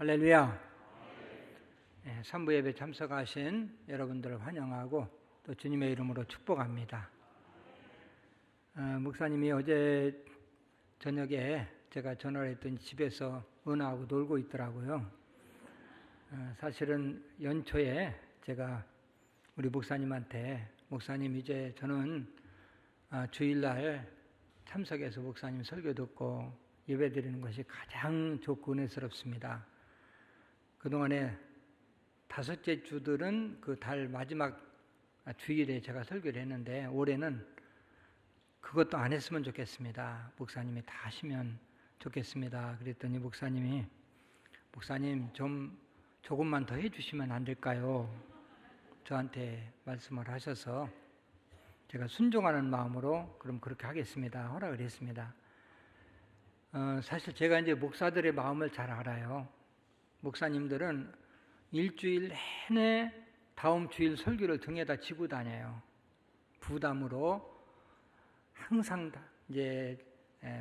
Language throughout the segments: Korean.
할렐루야. 산부 예배 참석하신 여러분들을 환영하고 또 주님의 이름으로 축복합니다. 목사님이 어제 저녁에 제가 전화를 했더니 집에서 은하하고 놀고 있더라고요. 사실은 연초에 제가 우리 목사님한테 목사님 이제 저는 주일날 참석해서 목사님 설교 듣고 예배 드리는 것이 가장 좋고 은혜스럽습니다. 그동안에 다섯째 주들은 그 달 마지막 주일에 제가 설교를 했는데 올해는 그것도 안 했으면 좋겠습니다. 목사님이 다 하시면 좋겠습니다. 그랬더니 목사님 좀 조금만 더 해주시면 안 될까요? 저한테 말씀을 하셔서 제가 순종하는 마음으로 그럼 그렇게 하겠습니다. 허락을 했습니다. 사실 제가 이제 목사들의 마음을 잘 알아요. 목사님들은 일주일 내내 다음 주일 설교를 등에다 지고 다녀요. 부담으로 항상 이제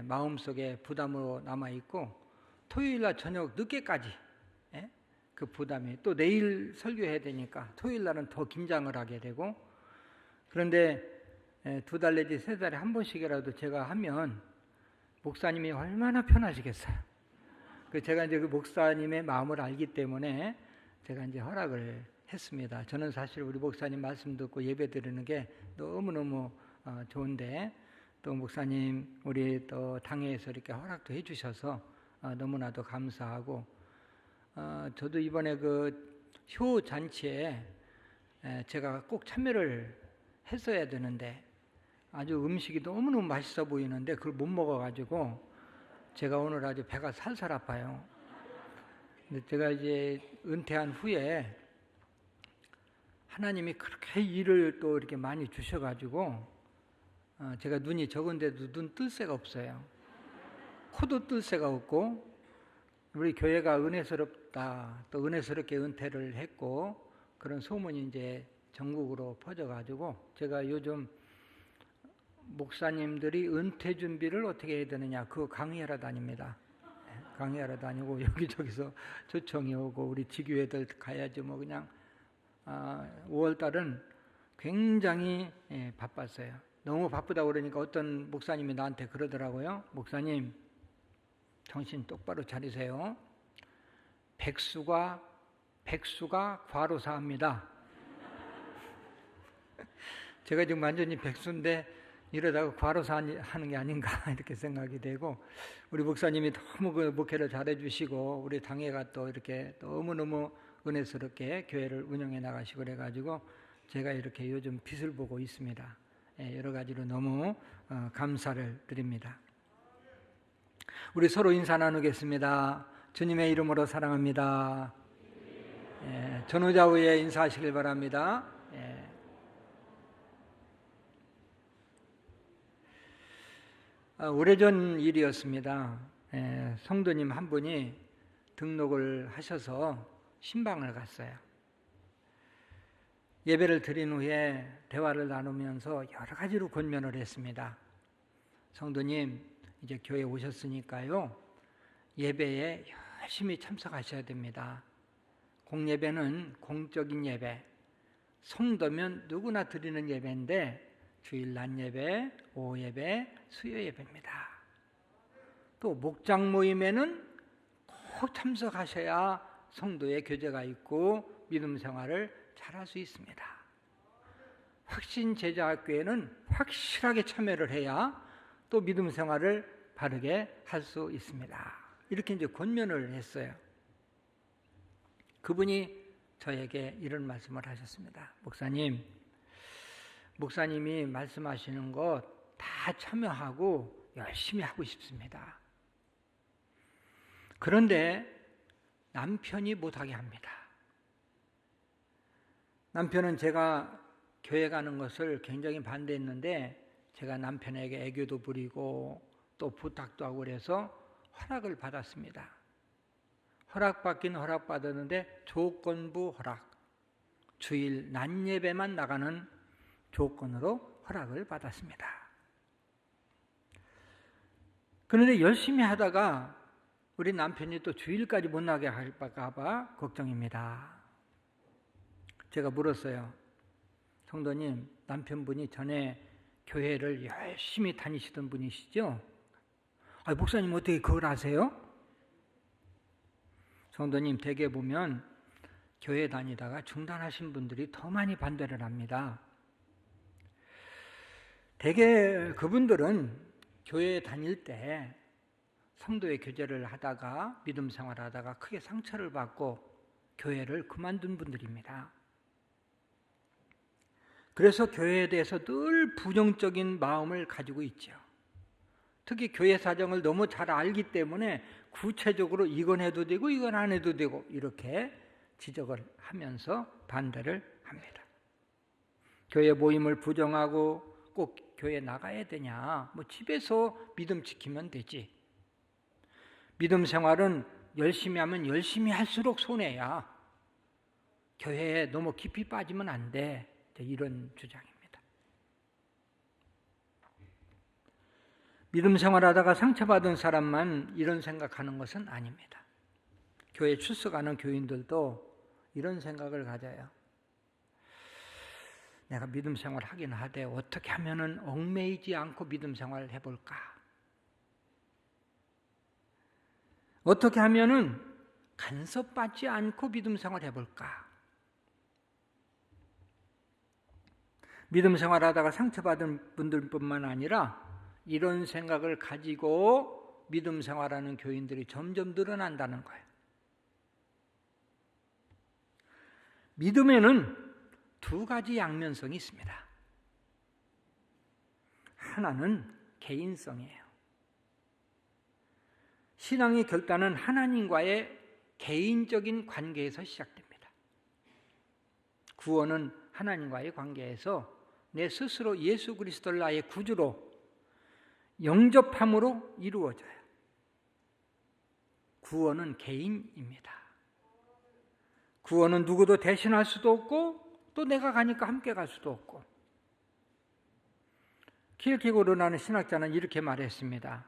마음속에 부담으로 남아 있고 토요일날 저녁 늦게까지 그 부담이 또 내일 설교해야 되니까 토요일날은 더 긴장을 하게 되고 그런데 2달 내지 3달에 한 번씩이라도 제가 하면 목사님이 얼마나 편하시겠어요. 제가 이제 그 목사님의 마음을 알기 때문에 제가 이제 허락을 했습니다. 저는 사실 우리 목사님 말씀 듣고 예배 드리는 게 너무너무 좋은데 또 목사님 우리 또 당회에서 이렇게 허락도 해주셔서 너무나도 감사하고 저도 이번에 그 효 잔치에 제가 꼭 참여를 했어야 되는데 아주 음식이 너무너무 맛있어 보이는데 그걸 못 먹어가지고 제가 오늘 아주 배가 살살 아파요. 근데 제가 이제 은퇴한 후에 하나님이 그렇게 일을 또 이렇게 많이 주셔가지고 제가 눈이 적은데도 눈 뜰 새가 없어요. 코도 뜰 새가 없고 우리 교회가 은혜스럽다 또 은혜스럽게 은퇴를 했고 그런 소문이 이제 전국으로 퍼져가지고 제가 요즘 목사님들이 은퇴 준비를 어떻게 해야 되느냐 그거 강의하러 다닙니다. 강의하러 다니고 여기저기서 초청이 오고 우리 지교회들 가야지 뭐 그냥 5월달은 굉장히 바빴어요. 너무 바쁘다고 그러니까 어떤 목사님이 나한테 그러더라고요. 목사님 정신 똑바로 차리세요. 백수가 과로사합니다. 제가 지금 완전히 백수인데 이러다가 과로사하는 게 아닌가 이렇게 생각이 되고 우리 목사님이 너무 그 목회를 잘해 주시고 우리 당회가 또 이렇게 너무너무 은혜스럽게 교회를 운영해 나가시고 그래가지고 제가 이렇게 요즘 빛을 보고 있습니다. 여러 가지로 너무 감사를 드립니다. 우리 서로 인사 나누겠습니다. 주님의 이름으로 사랑합니다. 전후좌우에 인사하시길 바랍니다. 오래전 일이었습니다. 성도님 한 분이 등록을 하셔서 신방을 갔어요. 예배를 드린 후에 대화를 나누면서 여러 가지로 권면을 했습니다. 성도님 이제 교회에 오셨으니까요 예배에 열심히 참석하셔야 됩니다. 공예배는 공적인 예배, 성도면 누구나 드리는 예배인데 주일 낮 예배, 오후 예배, 수요 예배입니다. 또 목장 모임에는 꼭 참석하셔야 성도의 교제가 있고 믿음 생활을 잘할 수 있습니다. 확신 제자학교에는 확실하게 참여를 해야 또 믿음 생활을 바르게 할 수 있습니다. 이렇게 이제 권면을 했어요. 그분이 저에게 이런 말씀을 하셨습니다. 목사님이 말씀하시는 것 다 참여하고 열심히 하고 싶습니다. 그런데 남편이 못하게 합니다. 남편은 제가 교회 가는 것을 굉장히 반대했는데 제가 남편에게 애교도 부리고 또 부탁도 하고 그래서 허락을 받았습니다. 허락받긴 허락받았는데 조건부 허락, 주일 낮 예배만 나가는 조건으로 허락을 받았습니다. 그런데 열심히 하다가 우리 남편이 또 주일까지 못 나게 할까 봐 걱정입니다. 제가 물었어요. 성도님, 남편분이 전에 교회를 열심히 다니시던 분이시죠? 목사님 어떻게 그걸 아세요? 성도님, 대개 보면 교회 다니다가 중단하신 분들이 더 많이 반대를 합니다. 대개 그분들은 교회에 다닐 때 성도의 교제를 하다가 믿음 생활하다가 크게 상처를 받고 교회를 그만둔 분들입니다. 그래서 교회에 대해서 늘 부정적인 마음을 가지고 있죠. 특히 교회 사정을 너무 잘 알기 때문에 구체적으로 이건 해도 되고 이건 안 해도 되고 이렇게 지적을 하면서 반대를 합니다. 교회 모임을 부정하고 꼭 교회 나가야 되냐? 집에서 믿음 지키면 되지. 믿음 생활은 열심히 하면 열심히 할수록 손해야. 교회에 너무 깊이 빠지면 안 돼. 이런 주장입니다. 믿음 생활하다가 상처받은 사람만 이런 생각하는 것은 아닙니다. 교회 출석하는 교인들도 이런 생각을 가져요. 내가 믿음 생활 하긴 하되 어떻게 하면은 얽매이지 않고 믿음 생활을 해볼까? 어떻게 하면은 간섭받지 않고 믿음 생활 해볼까? 믿음 생활하다가 상처받은 분들뿐만 아니라 이런 생각을 가지고 믿음 생활하는 교인들이 점점 늘어난다는 거예요. 믿음에는 두 가지 양면성이 있습니다. 하나는 개인성이에요. 신앙의 결단은 하나님과의 개인적인 관계에서 시작됩니다. 구원은 하나님과의 관계에서 내 스스로 예수 그리스도를 나의 구주로 영접함으로 이루어져요. 구원은 개인입니다. 구원은 누구도 대신할 수도 없고 또 내가 가니까 함께 갈 수도 없고. 키르케고르라는 신학자는 이렇게 말했습니다.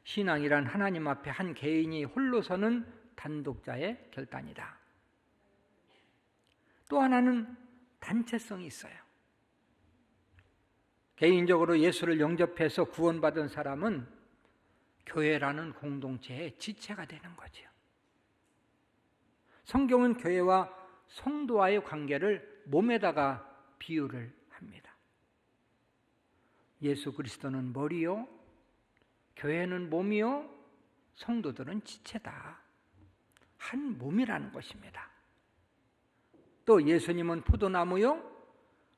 신앙이란 하나님 앞에 한 개인이 홀로 서는 단독자의 결단이다. 또 하나는 단체성이 있어요. 개인적으로 예수를 영접해서 구원받은 사람은 교회라는 공동체의 지체가 되는 거죠. 성경은 교회와 성도와의 관계를 몸에다가 비유를 합니다. 예수 그리스도는 머리요, 교회는 몸이요, 성도들은 지체다. 한 몸이라는 것입니다. 또 예수님은 포도나무요,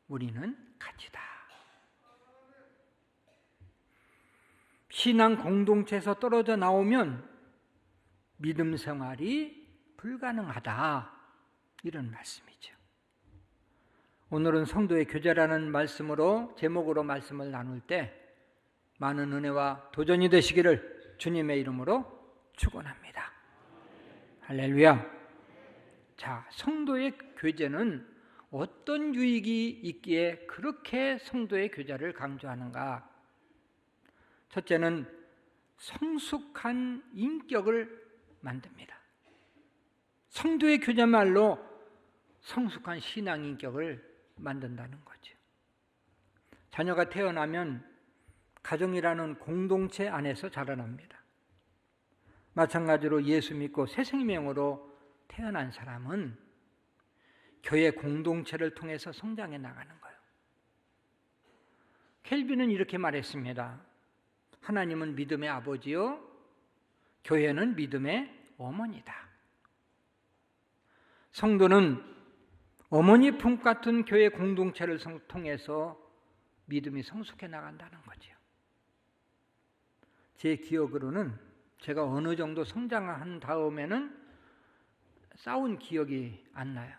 우리는 가지다. 신앙 공동체에서 떨어져 나오면 믿음 생활이 불가능하다. 이런 말씀이죠. 오늘은 성도의 교제라는 말씀으로 제목으로 말씀을 나눌 때 많은 은혜와 도전이 되시기를 주님의 이름으로 축원합니다. 할렐루야. 자, 성도의 교제는 어떤 유익이 있기에 그렇게 성도의 교제를 강조하는가? 첫째는 성숙한 인격을 만듭니다. 성도의 교제말로 성숙한 신앙 인격을 만든다는 거죠. 자녀가 태어나면 가정이라는 공동체 안에서 자라납니다. 마찬가지로 예수 믿고 새 생명으로 태어난 사람은 교회 공동체를 통해서 성장해 나가는 거예요. 켈빈은 이렇게 말했습니다. 하나님은 믿음의 아버지요, 교회는 믿음의 어머니다. 성도는 어머니 품 같은 교회 공동체를 통해서 믿음이 성숙해 나간다는 거죠. 제 기억으로는 제가 어느 정도 성장한 다음에는 싸운 기억이 안 나요.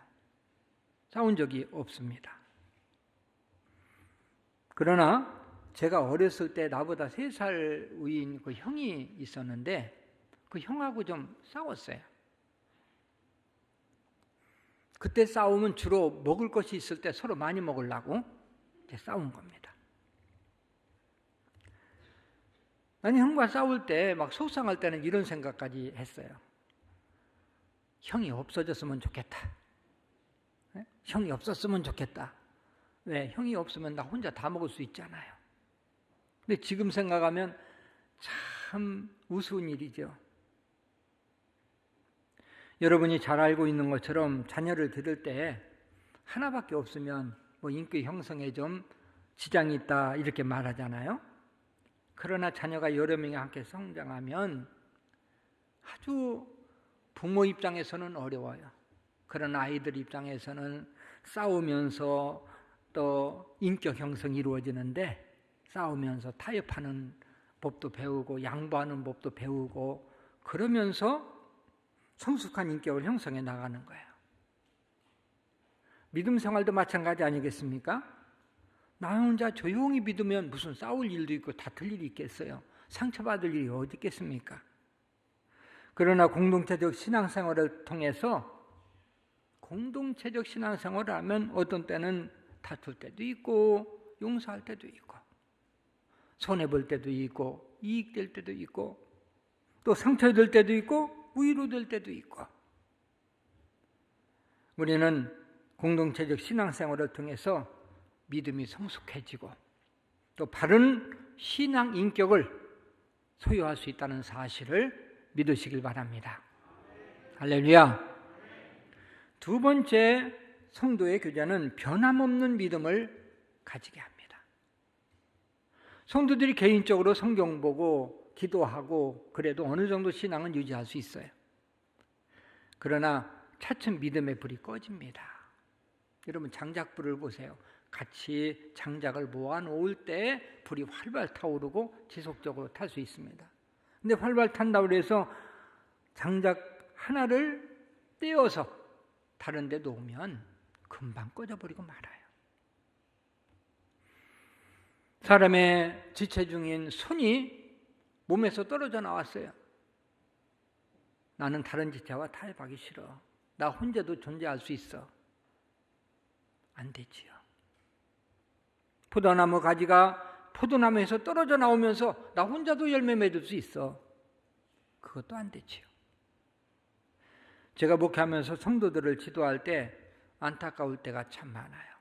싸운 적이 없습니다. 그러나 제가 어렸을 때 나보다 3살 위인 그 형이 있었는데 그 형하고 좀 싸웠어요. 그때 싸우면 주로 먹을 것이 있을 때 서로 많이 먹으려고 싸운 겁니다. 나는 형과 싸울 때 막 속상할 때는 이런 생각까지 했어요. 형이 없어졌으면 좋겠다. 형이 없었으면 좋겠다. 왜? 형이 없으면 나 혼자 다 먹을 수 있잖아요. 근데 지금 생각하면 참 우스운 일이죠. 여러분이 잘 알고 있는 것처럼 자녀를 기를 때 하나밖에 없으면 뭐 인격 형성에 좀 지장이 있다 이렇게 말하잖아요. 그러나 자녀가 여러 명이 함께 성장하면 아주 부모 입장에서는 어려워요. 그런 아이들 입장에서는 싸우면서 또 인격 형성이 이루어지는데, 싸우면서 타협하는 법도 배우고 양보하는 법도 배우고 그러면서 성숙한 인격을 형성해 나가는 거예요. 믿음 생활도 마찬가지 아니겠습니까? 나 혼자 조용히 믿으면 무슨 싸울 일도 있고 다툴 일이 있겠어요. 상처받을 일이 어디 있겠습니까? 그러나 공동체적 신앙생활을 통해서, 공동체적 신앙생활을 하면 어떤 때는 다툴 때도 있고 용서할 때도 있고 손해볼 때도 있고 이익될 때도 있고 또 상처될 때도 있고 위로될 때도 있고, 우리는 공동체적 신앙생활을 통해서 믿음이 성숙해지고 또 바른 신앙 인격을 소유할 수 있다는 사실을 믿으시길 바랍니다. 할렐루야. 두 번째 성도의 교제는 변함없는 믿음을 가지게 합니다. 성도들이 개인적으로 성경 보고 기도하고 그래도 어느 정도 신앙은 유지할 수 있어요. 그러나 차츰 믿음의 불이 꺼집니다. 여러분 장작불을 보세요. 같이 장작을 모아놓을 때 불이 활발 타오르고 지속적으로 탈 수 있습니다. 근데 활발 탄다고 해서 장작 하나를 떼어서 다른 데 놓으면 금방 꺼져버리고 말아요. 사람의 지체 중인 손이 몸에서 떨어져 나왔어요. 나는 다른 지체와 타협하기 싫어. 나 혼자도 존재할 수 있어. 안 되지요. 포도나무 가지가 포도나무에서 떨어져 나오면서 나 혼자도 열매 맺을 수 있어. 그것도 안 되지요. 제가 목회하면서 성도들을 지도할 때 안타까울 때가 참 많아요.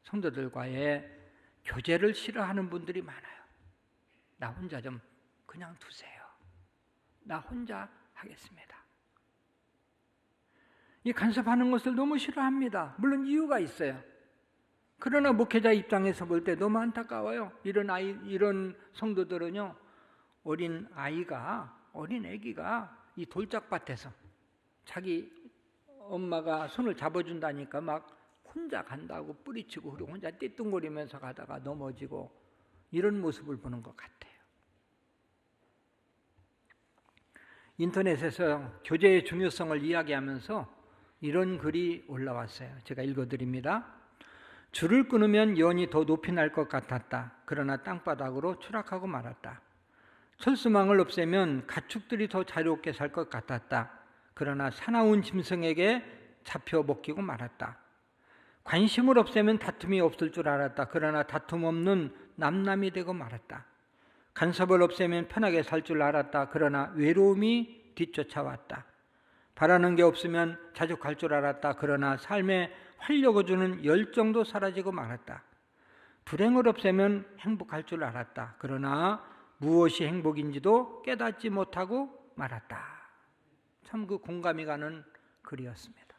성도들과의 교제를 싫어하는 분들이 많아요. 나 혼자 좀 그냥 두세요. 나 혼자 하겠습니다. 이 간섭하는 것을 너무 싫어합니다. 물론 이유가 있어요. 그러나 목회자 입장에서 볼 때 너무 안타까워요. 이런 성도들은요, 어린 아기가 이 돌짝밭에서 자기 엄마가 손을 잡아준다니까 막 혼자 간다고 뿌리치고 그리고 혼자 띠뚱거리면서 가다가 넘어지고 이런 모습을 보는 것 같아요. 인터넷에서 교제의 중요성을 이야기하면서 이런 글이 올라왔어요. 제가 읽어드립니다. 줄을 끊으면 연이 더 높이 날 것 같았다. 그러나 땅바닥으로 추락하고 말았다. 철수망을 없애면 가축들이 더 자유롭게 살 것 같았다. 그러나 사나운 짐승에게 잡혀 먹히고 말았다. 관심을 없애면 다툼이 없을 줄 알았다. 그러나 다툼 없는 남남이 되고 말았다. 간섭을 없애면 편하게 살 줄 알았다. 그러나 외로움이 뒤쫓아왔다. 바라는 게 없으면 자족할 줄 알았다. 그러나 삶에 활력을 주는 열정도 사라지고 말았다. 불행을 없애면 행복할 줄 알았다. 그러나 무엇이 행복인지도 깨닫지 못하고 말았다. 참 그 공감이 가는 글이었습니다.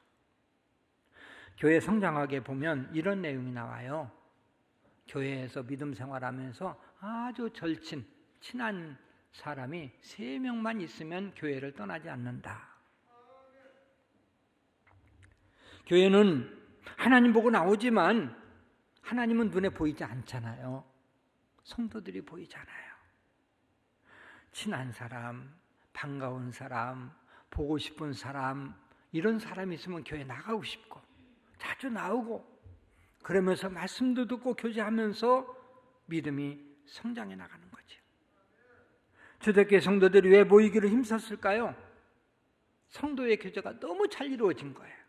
교회 성장하게 보면 이런 내용이 나와요. 교회에서 믿음 생활하면서 아주 절친, 친한 사람이 3명만 있으면 교회를 떠나지 않는다. 교회는 하나님 보고 나오지만 하나님은 눈에 보이지 않잖아요. 성도들이 보이잖아요. 친한 사람, 반가운 사람, 보고 싶은 사람, 이런 사람이 있으면 교회 나가고 싶고 자주 나오고 그러면서 말씀도 듣고 교제하면서 믿음이 성장해 나가는 거죠. 초대교회 성도들이 왜 모이기를 힘썼을까요? 성도의 교제가 너무 잘 이루어진 거예요.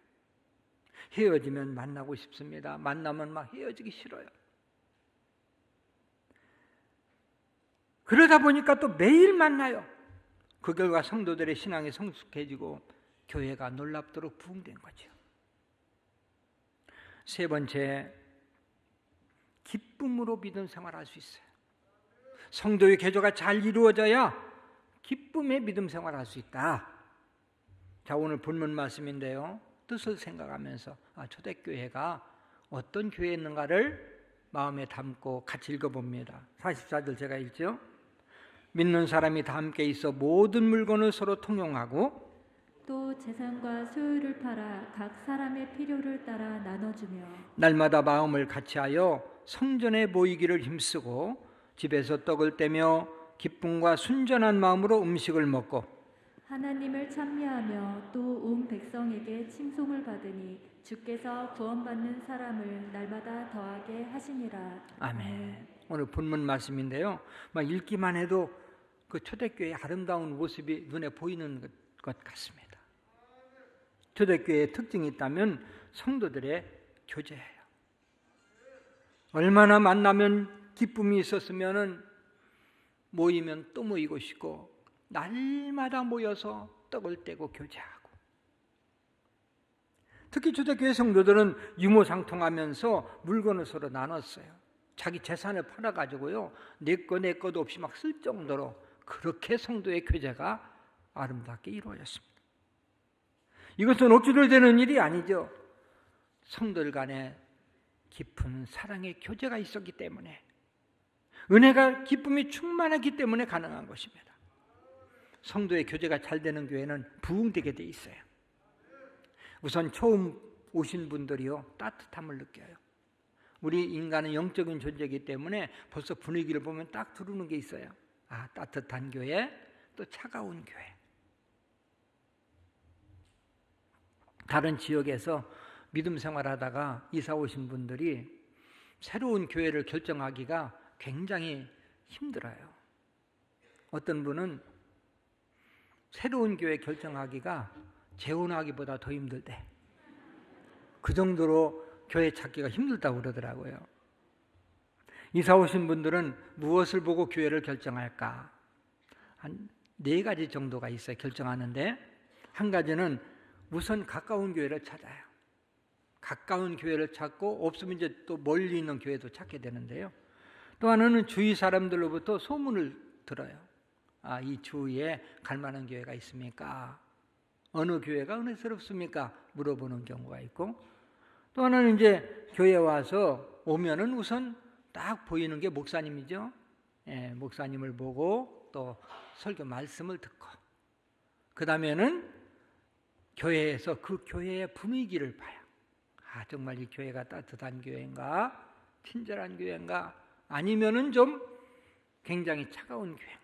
헤어지면 만나고 싶습니다. 만나면 막 헤어지기 싫어요. 그러다 보니까 또 매일 만나요. 그 결과 성도들의 신앙이 성숙해지고 교회가 놀랍도록 부흥된 거죠. 세 번째, 기쁨으로 믿음 생활할 수 있어요. 성도의 교제가 잘 이루어져야 기쁨의 믿음 생활할 수 있다. 자, 오늘 본문 말씀인데요. 뜻을 생각하면서 초대교회가 어떤 교회였는가를 마음에 담고 같이 읽어봅니다. 44절 제가 읽죠. 믿는 사람이 다 함께 있어 모든 물건을 서로 통용하고 또 재산과 소유를 팔아 각 사람의 필요를 따라 나눠주며 날마다 마음을 같이하여 성전에 모이기를 힘쓰고 집에서 떡을 떼며 기쁨과 순전한 마음으로 음식을 먹고 하나님을 찬미하며 또 온 백성에게 칭송을 받으니 주께서 구원받는 사람을 날마다 더하게 하시니라. 아멘. 오늘 본문 말씀인데요. 막 읽기만 해도 그 초대교회의 아름다운 모습이 눈에 보이는 것 같습니다. 초대교회의 특징이 있다면 성도들의 교제예요. 얼마나 만나면 기쁨이 있었으면 모이면 또 모이고 싶고 날마다 모여서 떡을 떼고 교제하고, 특히 초대교회 성도들은 유무상통하면서 물건을 서로 나눴어요. 자기 재산을 팔아가지고요, 내 것도 없이 막 쓸 정도로 그렇게 성도의 교제가 아름답게 이루어졌습니다. 이것은 억지로 되는 일이 아니죠. 성도들 간에 깊은 사랑의 교제가 있었기 때문에, 은혜가 기쁨이 충만하기 때문에 가능한 것입니다. 성도의 교제가 잘 되는 교회는 부흥되게 돼 있어요. 우선 처음 오신 분들이요, 따뜻함을 느껴요. 우리 인간은 영적인 존재이기 때문에 벌써 분위기를 보면 딱 들어오는 게 있어요. 따뜻한 교회, 또 차가운 교회. 다른 지역에서 믿음 생활하다가 이사 오신 분들이 새로운 교회를 결정하기가 굉장히 힘들어요. 어떤 분은 새로운 교회 결정하기가 재혼하기보다 더 힘들대. 그 정도로 교회 찾기가 힘들다고 그러더라고요. 이사 오신 분들은 무엇을 보고 교회를 결정할까? 한 4가지 정도가 있어요. 결정하는데, 한 가지는 우선 가까운 교회를 찾아요. 가까운 교회를 찾고 없으면 이제 또 멀리 있는 교회도 찾게 되는데요. 또 하나는 주위 사람들로부터 소문을 들어요. 이 주위에 갈 만한 교회가 있습니까? 어느 교회가 은혜스럽습니까? 물어보는 경우가 있고, 또 하나는 이제 교회 와서 오면은 우선 딱 보이는 게 목사님이죠. 목사님을 보고 또 설교 말씀을 듣고, 그 다음에는 교회에서 그 교회의 분위기를 봐요. 정말 이 교회가 따뜻한 교회인가, 친절한 교회인가, 아니면은 좀 굉장히 차가운 교회인가.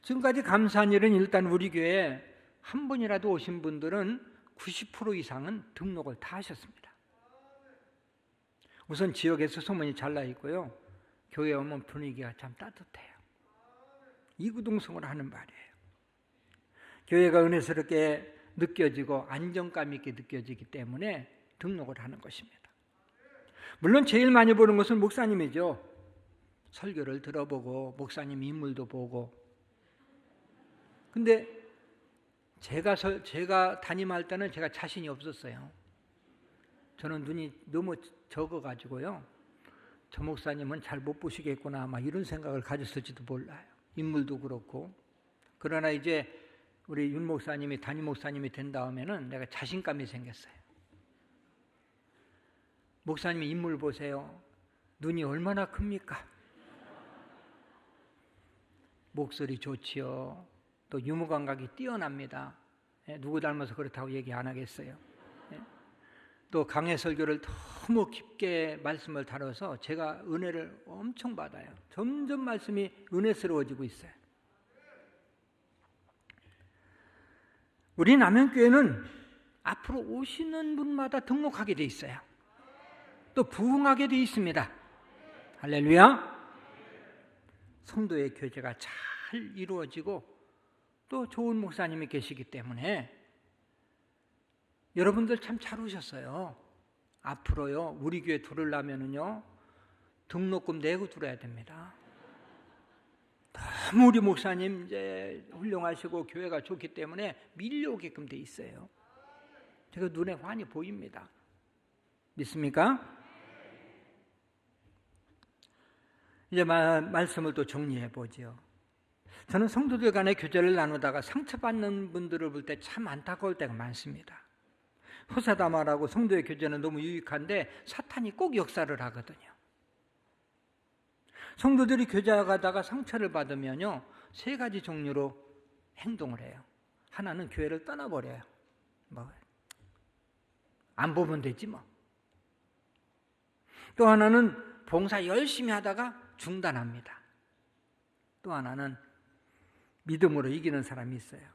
지금까지 감사한 일은 일단 우리 교회에 한 분이라도 오신 분들은 90% 이상은 등록을 다 하셨습니다. 우선 지역에서 소문이 잘 나 있고요, 교회에 오면 분위기가 참 따뜻해요. 이구동성을 하는 말이에요. 교회가 은혜스럽게 느껴지고 안정감 있게 느껴지기 때문에 등록을 하는 것입니다. 물론 제일 많이 보는 것은 목사님이죠. 설교를 들어보고 목사님 인물도 보고. 근데 제가 담임할 때는 제가 자신이 없었어요. 저는 눈이 너무 적어가지고요, 저 목사님은 잘 못 보시겠구나, 막 이런 생각을 가졌을지도 몰라요. 인물도 그렇고. 그러나 이제 우리 윤 목사님이 담임 목사님이 된 다음에는 내가 자신감이 생겼어요. 목사님이 인물 보세요. 눈이 얼마나 큽니까? 목소리 좋지요. 또 유머 감각이 뛰어납니다. 누구 닮아서 그렇다고 얘기 안 하겠어요. 또 강해 설교를 너무 깊게 말씀을 다뤄서 제가 은혜를 엄청 받아요. 점점 말씀이 은혜스러워지고 있어요. 우리 남양교회는 앞으로 오시는 분마다 등록하게 돼 있어요. 또 부흥하게 돼 있습니다. 할렐루야. 성도의 교제가 잘 이루어지고 또 좋은 목사님이 계시기 때문에 여러분들 참 잘 오셨어요. 앞으로요, 우리 교회 들어오려면은요, 등록금 내고 들어야 됩니다. 너무 우리 목사님 이제 훌륭하시고 교회가 좋기 때문에 밀려오게끔 돼 있어요. 제가 눈에 환히 보입니다. 믿습니까? 이제 말씀을 또 정리해 보죠. 저는 성도들 간의 교제를 나누다가 상처받는 분들을 볼 때 참 안타까울 때가 많습니다. 호사다마라고 성도의 교제는 너무 유익한데 사탄이 꼭 역사를 하거든요. 성도들이 교제하다가 상처를 받으면요, 3가지 종류로 행동을 해요. 하나는 교회를 떠나버려요. 안 보면 되지 뭐. 또 하나는 봉사 열심히 하다가 중단합니다. 또 하나는 믿음으로 이기는 사람이 있어요.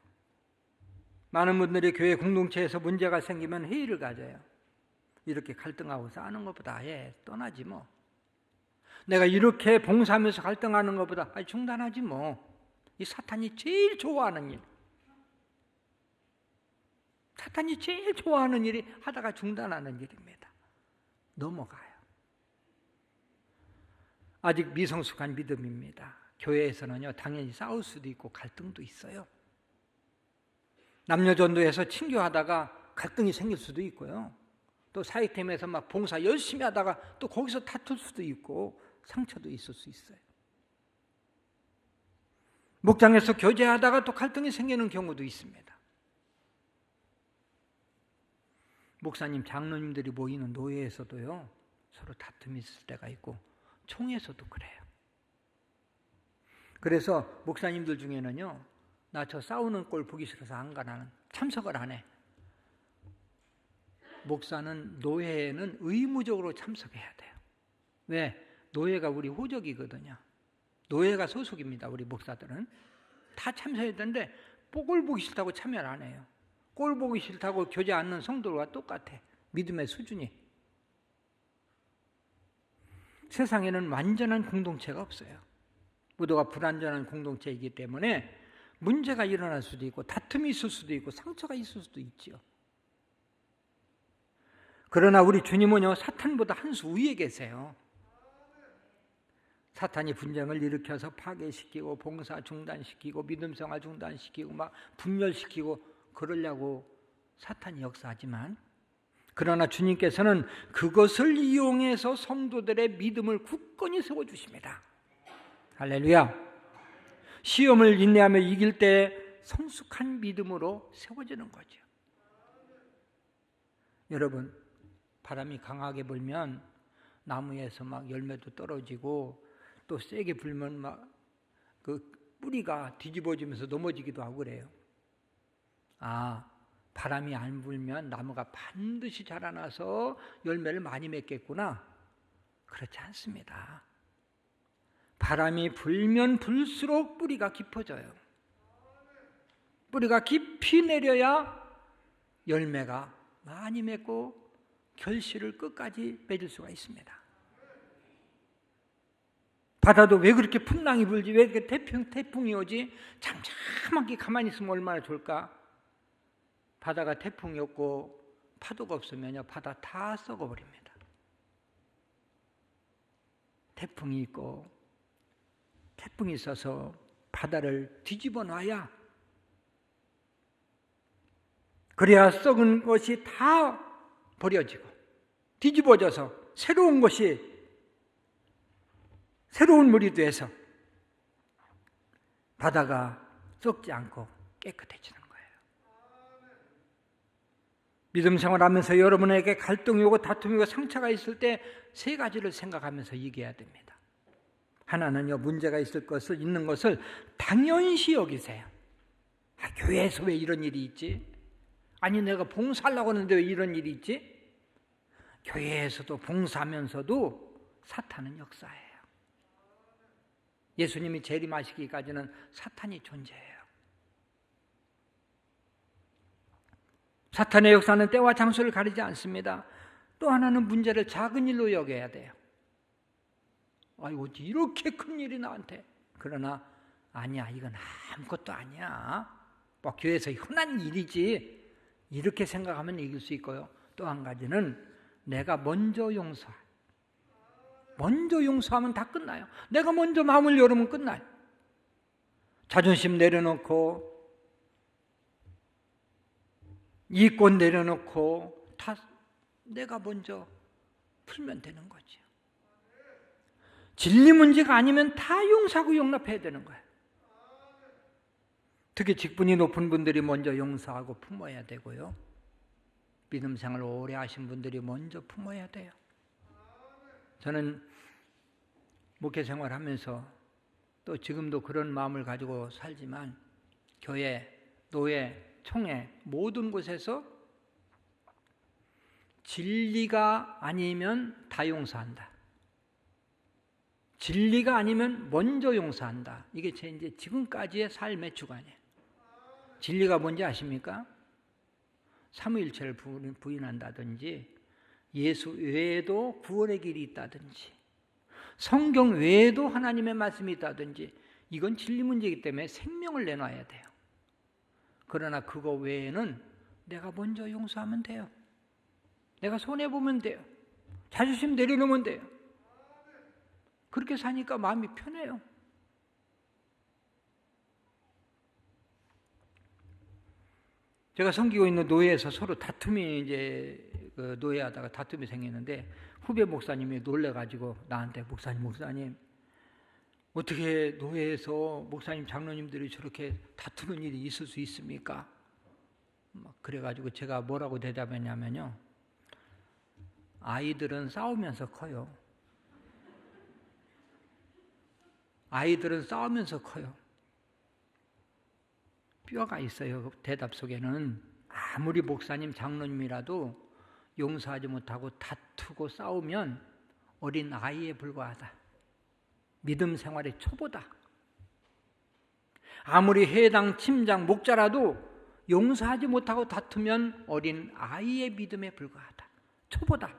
많은 분들이 교회 공동체에서 문제가 생기면 회의를 가져요. 이렇게 갈등하고 싸우는 것보다 아예 떠나지 뭐. 내가 이렇게 봉사하면서 갈등하는 것보다 아예 중단하지 뭐. 이 사탄이 제일 좋아하는 일. 사탄이 제일 좋아하는 일이 하다가 중단하는 일입니다. 넘어가요. 아직 미성숙한 믿음입니다. 교회에서는요, 당연히 싸울 수도 있고 갈등도 있어요. 남녀전도에서 친교하다가 갈등이 생길 수도 있고요. 또 사역팀에서 막 봉사 열심히 하다가 또 거기서 다툴 수도 있고 상처도 있을 수 있어요. 목장에서 교제하다가 또 갈등이 생기는 경우도 있습니다. 목사님, 장로님들이 모이는 노예에서도요, 서로 다툼이 있을 때가 있고 총회에서도 그래요. 그래서 목사님들 중에는요, 나 저 싸우는 꼴 보기 싫어서 안 가, 나는 참석을 안 해. 목사는 노회에는 의무적으로 참석해야 돼요. 왜? 노회가 우리 호적이거든요. 노회가 소속입니다. 우리 목사들은 다 참석해야 되는데 꼴 보기 싫다고 참여를 안 해요. 꼴 보기 싫다고 교제 않는 성도들과 똑같아. 믿음의 수준이. 세상에는 완전한 공동체가 없어요. 모두가 불완전한 공동체이기 때문에 문제가 일어날 수도 있고 다툼이 있을 수도 있고 상처가 있을 수도 있지요. 그러나 우리 주님은요, 사탄보다 한 수 위에 계세요. 사탄이 분쟁을 일으켜서 파괴시키고 봉사 중단시키고 믿음생활 중단시키고 막 분열시키고 그러려고 사탄이 역사하지만, 그러나 주님께서는 그것을 이용해서 성도들의 믿음을 굳건히 세워주십니다. 할렐루야. 시험을 인내하며 이길 때 성숙한 믿음으로 세워지는 거죠. 여러분, 바람이 강하게 불면 나무에서 막 열매도 떨어지고 또 세게 불면 막 그 뿌리가 뒤집어지면서 넘어지기도 하고 그래요. 바람이 안 불면 나무가 반드시 자라나서 열매를 많이 맺겠구나. 그렇지 않습니다. 바람이 불면 불수록 뿌리가 깊어져요. 뿌리가 깊이 내려야 열매가 많이 맺고 결실을 끝까지 맺을 수가 있습니다. 바다도 왜 그렇게 풍랑이 불지? 왜 이렇게 태풍이 오지? 잠잠하게 가만히 있으면 얼마나 좋을까? 바다가 태풍이 없고 파도가 없으면요, 바다 다 썩어버립니다. 태풍이 있고 태풍이 있어서 바다를 뒤집어 놔야, 그래야 썩은 것이 다 버려지고 뒤집어져서 새로운 것이, 새로운 물이 돼서 바다가 썩지 않고 깨끗해지는 거예요. 믿음 생활하면서 여러분에게 갈등이 오고 다툼이 오고 상처가 있을 때 3가지를 생각하면서 이겨야 됩니다. 하나는요, 문제가 있는 것을 당연시 여기세요. 교회에서 왜 이런 일이 있지? 아니, 내가 봉사하려고 하는데 왜 이런 일이 있지? 교회에서도 봉사하면서도 사탄은 역사해요. 예수님이 재림하시기까지는 사탄이 존재해요. 사탄의 역사는 때와 장소를 가리지 않습니다. 또 하나는 문제를 작은 일로 여겨야 돼요. 어찌 이렇게 큰 일이 나한테. 그러나 아니야, 이건 아무것도 아니야. 뭐 교회에서 흔한 일이지. 이렇게 생각하면 이길 수 있고요. 또 한 가지는 내가 먼저 먼저 용서하면 다 끝나요. 내가 먼저 마음을 열으면 끝나요. 자존심 내려놓고 이권 내려놓고 다 내가 먼저 풀면 되는 거죠. 진리 문제가 아니면 다 용서하고 용납해야 되는 거예요. 특히 직분이 높은 분들이 먼저 용서하고 품어야 되고요. 믿음 생활을 오래 하신 분들이 먼저 품어야 돼요. 저는 목회 생활하면서 또 지금도 그런 마음을 가지고 살지만 교회, 노예, 총회 모든 곳에서 진리가 아니면 다 용서한다. 진리가 아니면 먼저 용서한다. 이게 제 이제 지금까지의 삶의 주관이에요. 진리가 뭔지 아십니까? 삼위일체를 부인한다든지 예수 외에도 구원의 길이 있다든지 성경 외에도 하나님의 말씀이 있다든지 이건 진리 문제이기 때문에 생명을 내놔야 돼요. 그러나 그거 외에는 내가 먼저 용서하면 돼요. 내가 손해보면 돼요. 자존심 내려놓으면 돼요. 그렇게 사니까 마음이 편해요. 제가 섬기고 있는 노예에서 서로 다툼이 이제 노예하다가 다툼이 생기는데 후배 목사님이 놀래가지고 나한테 목사님 어떻게 노예에서 목사님 장로님들이 저렇게 다투는 일이 있을 수 있습니까? 그래가지고 제가 뭐라고 대답했냐면요, 아이들은 싸우면서 커요. 아이들은 싸우면서 커요. 뼈가 있어요. 그 대답 속에는. 아무리 목사님 장로님이라도 용서하지 못하고 다투고 싸우면 어린 아이에 불과하다. 믿음 생활의 초보다. 아무리 회당, 팀장, 목자라도 용서하지 못하고 다투면 어린 아이의 믿음에 불과하다. 초보다.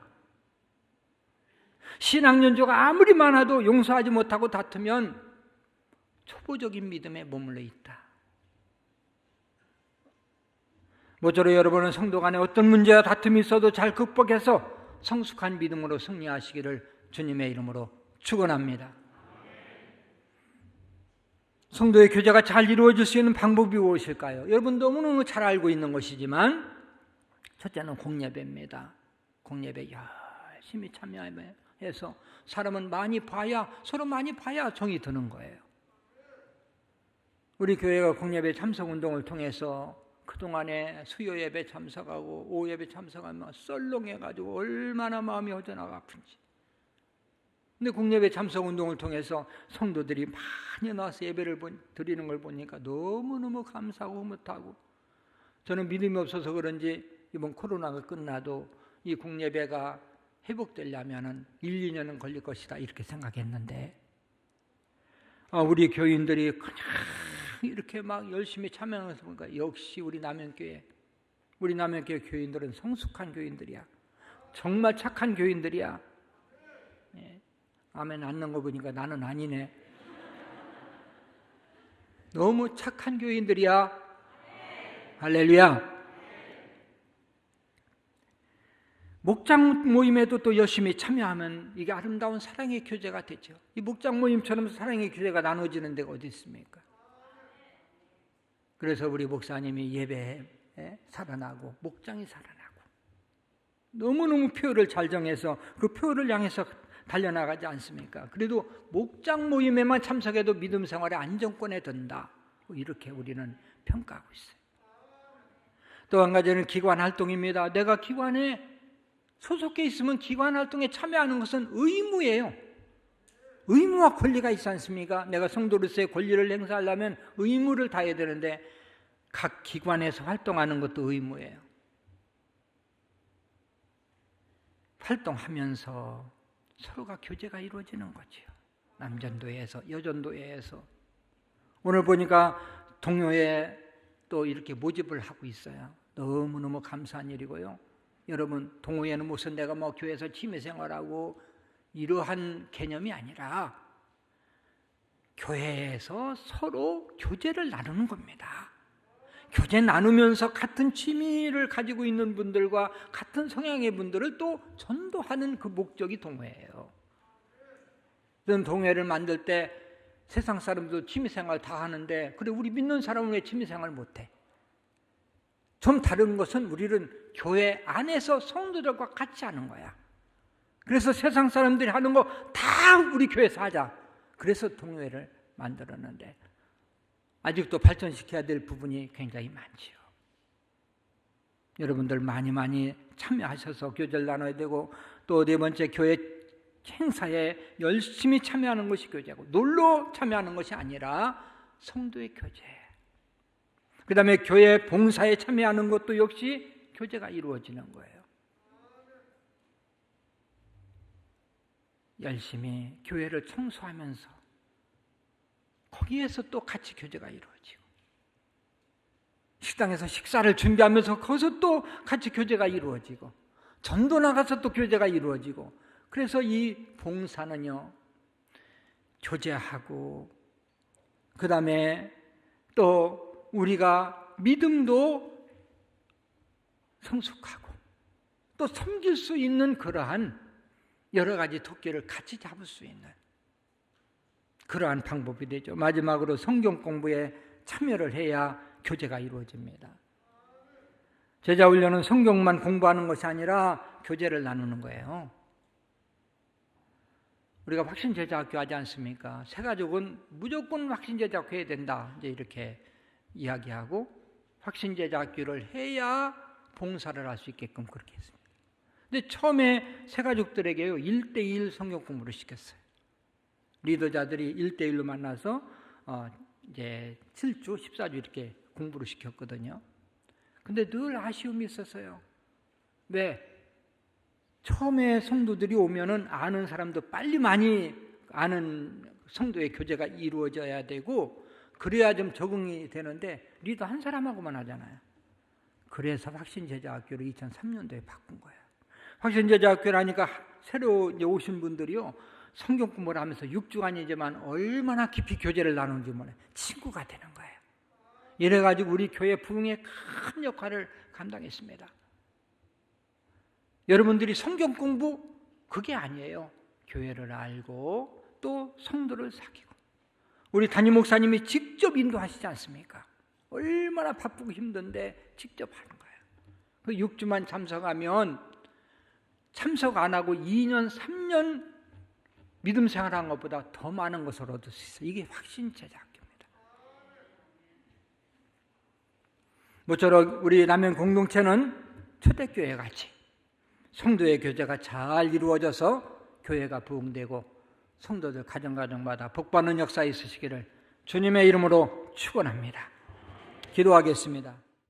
신앙연조가 아무리 많아도 용서하지 못하고 다투면 초보적인 믿음에 머물러 있다. 모쪼록 여러분은 성도 간에 어떤 문제와 다툼이 있어도 잘 극복해서 성숙한 믿음으로 승리하시기를 주님의 이름으로 축원합니다. 성도의 교제가 잘 이루어질 수 있는 방법이 무엇일까요? 여러분 너무너무 잘 알고 있는 것이지만 첫째는 공예배입니다. 공예배 열심히 참여해서 사람은 많이 봐야, 서로 많이 봐야 정이 드는 거예요. 우리 교회가 공예배 참석운동을 통해서 그동안에 수요예배 참석하고 오예배 참석하면 썰렁해가지고 얼마나 마음이 허전하고 아픈지. 근데 공예배 참석운동을 통해서 성도들이 많이 나와서 예배를 드리는 걸 보니까 너무너무 감사하고 흐뭇하고, 저는 믿음이 없어서 그런지 이번 코로나가 끝나도 이 공예배가 회복되려면 1, 2년은 걸릴 것이다 이렇게 생각했는데, 우리 교인들이 그냥 이렇게 막 열심히 참여하면서 보니까 역시 우리 남현교회 교인들은 성숙한 교인들이야. 정말 착한 교인들이야. 예. 아멘 않는 거 보니까 나는 아니네. 너무 착한 교인들이야. 할렐루야. 목장 모임에도 또 열심히 참여하면 이게 아름다운 사랑의 교제가 되죠. 이 목장 모임처럼 사랑의 교제가 나눠지는 데가 어디 있습니까? 그래서 우리 목사님이 예배에 살아나고 목장이 살아나고 너무너무 표를 잘 정해서 그 표를 향해서 달려나가지 않습니까? 그래도 목장 모임에만 참석해도 믿음 생활의 안정권에 든다. 이렇게 우리는 평가하고 있어요. 또 한 가지는 기관 활동입니다. 내가 기관에 소속해 있으면 기관 활동에 참여하는 것은 의무예요. 의무와 권리가 있지 않습니까? 내가 성도로서의 권리를 행사하려면 의무를 다해야 되는데 각 기관에서 활동하는 것도 의무예요. 활동하면서 서로가 교제가 이루어지는 거죠. 남전도회에서, 여전도회에서. 오늘 보니까 동료회 또 이렇게 모집을 하고 있어요. 너무너무 감사한 일이고요. 여러분, 동호회는 무슨 내가 뭐 교회에서 취미생활하고 이러한 개념이 아니라 교회에서 서로 교제를 나누는 겁니다. 교제 나누면서 같은 취미를 가지고 있는 분들과 같은 성향의 분들을 또 전도하는 그 목적이 동호회예요. 저는 동호회를 만들 때 세상 사람도 취미생활 다 하는데 그래 우리 믿는 사람은 왜 취미생활 못해? 좀 다른 것은 우리는 교회 안에서 성도들과 같이 하는 거야. 그래서 세상 사람들이 하는 거 다 우리 교회에서 하자. 그래서 동호회를 만들었는데 아직도 발전시켜야 될 부분이 굉장히 많지요. 여러분들 많이 참여하셔서 교제를 나눠야 되고, 또 네 번째, 교회 행사에 열심히 참여하는 것이 교제고, 놀러 참여하는 것이 아니라 성도의 교제. 그 다음에 교회 봉사에 참여하는 것도 역시 교제가 이루어지는 거예요. 열심히 교회를 청소하면서 거기에서 또 같이 교제가 이루어지고, 식당에서 식사를 준비하면서 거기서 또 같이 교제가 이루어지고, 전도 나가서 또 교제가 이루어지고, 그래서 이 봉사는요, 교제하고, 그 다음에 또 우리가 믿음도 성숙하고, 또 섬길 수 있는 그러한 여러 가지 토끼를 같이 잡을 수 있는 그러한 방법이 되죠. 마지막으로 성경 공부에 참여를 해야 교제가 이루어집니다. 제자훈련은 성경만 공부하는 것이 아니라 교제를 나누는 거예요. 우리가 확신제자학교 하지 않습니까? 새가족은 무조건 확신제자학교 해야 된다, 이제 이렇게 이야기하고, 확신제자학교를 해야 봉사를 할 수 있게끔 그렇게 했습니다. 근데 처음에 새가족들에게요 1:1 성경 공부를 시켰어요. 리더자들이 1:1로 만나서 이제 7주, 14주 이렇게 공부를 시켰거든요. 근데 늘 아쉬움이 있었어요. 왜? 처음에 성도들이 오면은 아는 사람도 빨리 많이 아는 성도의 교제가 이루어져야 되고, 그래야 좀 적응이 되는데 리더 한 사람하고만 하잖아요. 그래서 확신제자학교를 2003년도에 바꾼 거예요. 확신제자학교라니까 새로 이제 오신 분들이요, 성경 공부를 하면서 6주간이지만 얼마나 깊이 교제를 나누는지 몰라요. 친구가 되는 거예요. 이래가지고 우리 교회 부흥에 큰 역할을 감당했습니다. 여러분들이 성경 공부 그게 아니에요. 교회를 알고 또 성도를 사귀고, 우리 담임 목사님이 직접 인도하시지 않습니까? 얼마나 바쁘고 힘든데 직접 하는 거예요. 그 6주만 참석하면 참석 안 하고 2년, 3년 믿음 생활한 것보다 더 많은 것을 얻을 수 있어요. 이게 확신제자학교입니다. 모쪼록 우리 남양 공동체는 초대교회 같이 성도의 교제가 잘 이루어져서 교회가 부흥되고 성도들 가정마다 복받는 역사 있으시기를 주님의 이름으로 축원합니다. 기도하겠습니다.